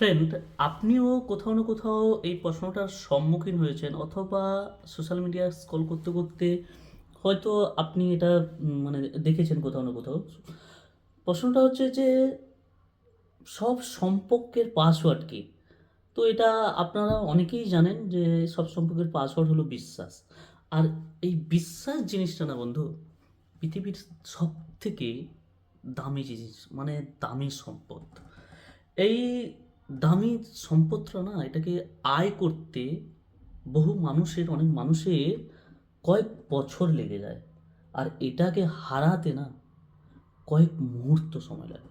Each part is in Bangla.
ফ্রেন্ড, আপনিও কোথাও না কোথাও এই প্রশ্নটার সম্মুখীন হয়েছেন, অথবা সোশ্যাল মিডিয়া স্ক্রল করতে করতে হয়তো আপনি এটা মানে দেখেছেন কোথাও না কোথাও। প্রশ্নটা হচ্ছে যে সব সম্পর্কের পাসওয়ার্ড কি? তো এটা আপনারা অনেকেই জানেন যে সব সম্পর্কের পাসওয়ার্ড হলো বিশ্বাস। আর এই বিশ্বাস জিনিসটা না বন্ধু, পৃথিবীর সব থেকে দামি জিনিস, মানে দামি সম্পদ। এই দামি সম্পদটা না, এটাকে আয় করতে অনেক মানুষের কয়েক বছর লেগে যায়। আর এটাকে হারাতে না কয়েক মুহূর্ত সময় লাগে।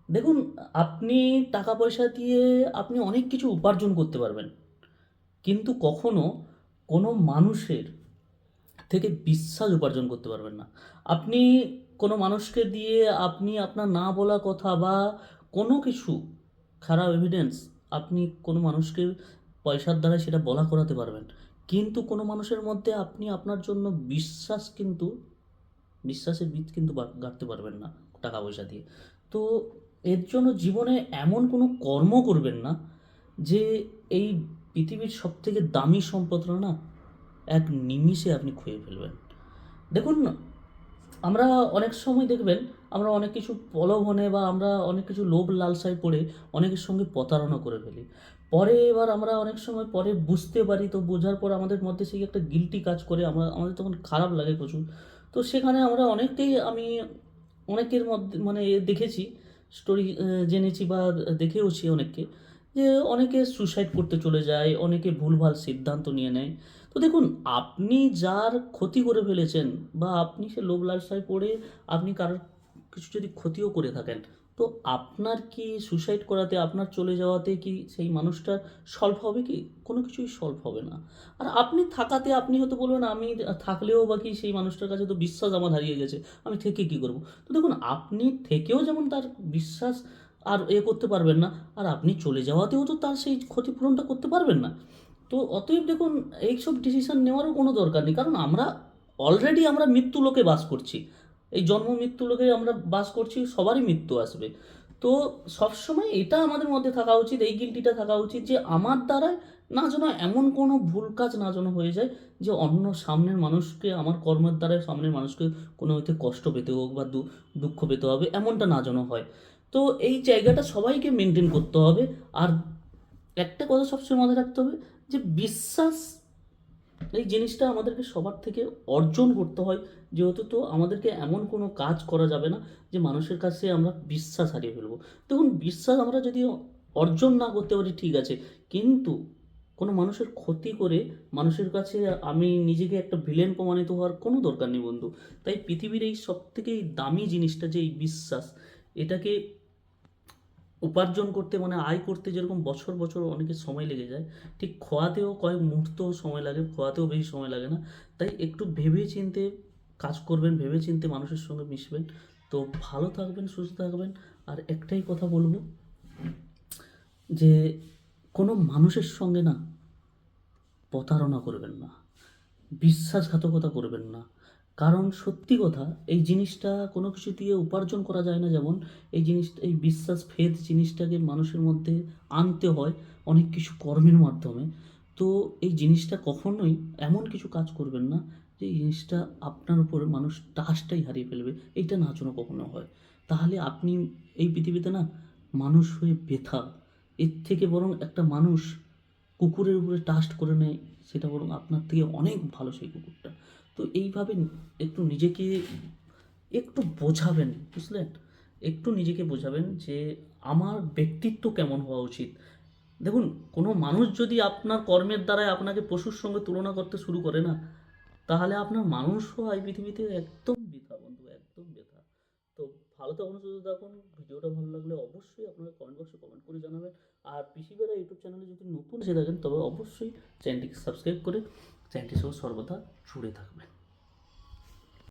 দেখুন, আপনি টাকা পয়সা দিয়ে আপনি অনেক কিছু উপার্জন করতে পারবেন, কিন্তু কখনো কোনো মানুষের থেকে বিশ্বাস উপার্জন করতে পারবেন না। আপনি কোনো মানুষকে দিয়ে আপনি আপনার না বলা কথা বা কোনো কিছু খারাপ এভিডেন্স আপনি কোনো মানুষকে পয়সার দ্বারা সেটা বলা করাতে পারবেন, কিন্তু কোনো মানুষের মধ্যে আপনি আপনার জন্য বিশ্বাসের বীজ কিন্তু গাড়তে পারবেন না টাকা পয়সা দিয়ে। তো এর জন্য জীবনে এমন কোনো কর্ম করবেন না যে এই পৃথিবীর সব থেকে দামি সম্পদটা না এক নিমিষে আপনি খুঁজে ফেলবেন। দেখুন, আমরা অনেক সময় দেখবেন, আমরা অনেক কিছু প্রলোভনে বা আমরা অনেক কিছু লোভ লালসায় পড়ে অনেকের সঙ্গে প্রতারণা করে ফেলি। পরে এবার আমরা অনেক সময় পরে বুঝতে পারি, তো বোঝার পর আমাদের মধ্যে সেই একটা গিল্টি কাজ করে, আমাদের তখন খারাপ লাগে প্রচুর। তো সেখানে আমরা আমি অনেকের মধ্যে মানে দেখেছি, স্টোরি জেনেছি বা দেখেওছি অনেককে, যে অনেকে সুসাইড করতে চলে যায়, অনেকে ভুলভাল সিদ্ধান্ত নিয়ে নেয়। তো দেখুন, আপনি যার ক্ষতি করে ফেলেছেন বা আপনি সে লোভ লালসায় পড়ে আপনি কারোর কিছু যদি ক্ষতিও করে থাকেন, তো আপনার কি সুসাইড করাতে, আপনার চলে যাওয়াতে কি সেই মানুষটার সলভ হবে কি? কোনো কিছুই সলভ হবে না। আর আপনি থাকাতে আপনি হয়তো বলবেন, আমি থাকলেও বা কি, সেই মানুষটার কাছে তো বিশ্বাস আমার হারিয়ে গেছে, আমি থেকে কি করব? তো দেখুন, আপনি থেকেও যেমন তার বিশ্বাস আর করতে পারবেন না, আর আপনি চলে যাওয়াতেও তো তার সেই ক্ষতিপূরণটা করতে পারবেন না। তো অতএব দেখুন, এইসব ডিসিশন নেওয়ারও কোনো দরকার নেই, কারণ আমরা মৃত্যু লোকে বাস করছি। এই জন্ম মৃত্যু লোকে আমরা বাস করছি, সবারই মৃত্যু আসবে। তো সবসময় এটা আমাদের মধ্যে থাকা উচিত, এই গিল্টিটা থাকা উচিত যে আমার দ্বারায় না যেন এমন কোনো ভুল কাজ না যেন হয়ে যায় যে অন্য সামনের মানুষকে, আমার কর্মের দ্বারায় সামনের মানুষকে কোনো হয়তো কষ্ট পেতে হোক বা দুঃখ পেতে হবে, এমনটা না যেন হয়। তো এই জায়গাটা সবাইকে মেনটেন করতে হবে। আর একটা কথা সবসময় মাথায় রাখতে হবে, যে বিশ্বাস এই জিনিসটা আমাদেরকে সবার থেকে অর্জন করতে হয়। যেহেতু, তো আমাদেরকে এমন কোনো কাজ করা যাবে না যে মানুষের কাছে আমরা বিশ্বাস হারিয়ে ফেলবো। দেখুন, বিশ্বাস আমরা যদি অর্জন না করতে পারি ঠিক আছে, কিন্তু কোনো মানুষের ক্ষতি করে মানুষের কাছে আমি নিজেকে একটা ভিলেন প্রমাণিত হওয়ার কোনো দরকার নেই বন্ধু। তাই পৃথিবীর এই সব থেকে দামি জিনিসটা যে এই বিশ্বাস, এটাকে উপার্জন করতে, মানে আয় করতে যেরকম বছর বছর অনেকের সময় লেগে যায়, ঠিক খোয়াতেও কয়েক মুহূর্ত সময় লাগে, খোয়াতেও বেশি সময় লাগে না। তাই একটু ভেবে চিন্তে কাজ করবেন, ভেবে চিন্তে মানুষের সঙ্গে মিশবেন। তো ভালো থাকবেন, সুস্থ থাকবেন। আর একটাই কথা বলবো, যে কোনো মানুষের সঙ্গে না প্রতারণা করবেন না, বিশ্বাসঘাতকতা করবেন না। কারণ সত্যি কথা, এই জিনিসটা কোনো কিছু দিয়ে উপার্জন করা যায় না, যেমন এই বিশ্বাস, ফেথ জিনিসটাকে মানুষের মধ্যে আনতে হয় অনেক কিছু কর্মের মাধ্যমে। তো এই জিনিসটা কখনোই এমন কিছু কাজ করবেন না যে এই জিনিসটা আপনার উপর মানুষ ট্রাস্টটাই হারিয়ে ফেলবে, এইটা না যেন কখনো হয়। তাহলে আপনি এই পৃথিবীতে না মানুষ হয়ে বৃথা। এর থেকে বরং একটা মানুষ কুকুরের উপরে ট্রাস্ট করে নেয়, সেটা বরং আপনার থেকে অনেক ভালো সেই কুকুরটা। তো এইভাবে একটু নিজেকে একটু বোঝাবেন, বুঝলেন? একটু নিজেকে বোঝাবেন যে আমার ব্যক্তিত্ব কেমন হওয়া উচিত। দেখুন, কোনো মানুষ যদি আপনার কর্মের দ্বারাই আপনাকে পশুর সঙ্গে তুলনা করতে শুরু করে না, তাহলে আপনার মানুষ হওয়া এই পৃথিবীতে একদম বৃথা বন্ধু, একদম বৃথা। তো ভালো থাকুন, সুস্থ থাকুন। ভিডিওটা ভালো লাগলে অবশ্যই আপনারা কমেন্ট বক্সে কমেন্ট করে জানাবেন। আর পিসিবেরা ইউটিউব চ্যানেলে যদি নতুন এসে থাকেন, তবে অবশ্যই চ্যানেলটিকে সাবস্ক্রাইব করে চ্যানেলটির সঙ্গে সর্বদা জুড়ে থাকবেন।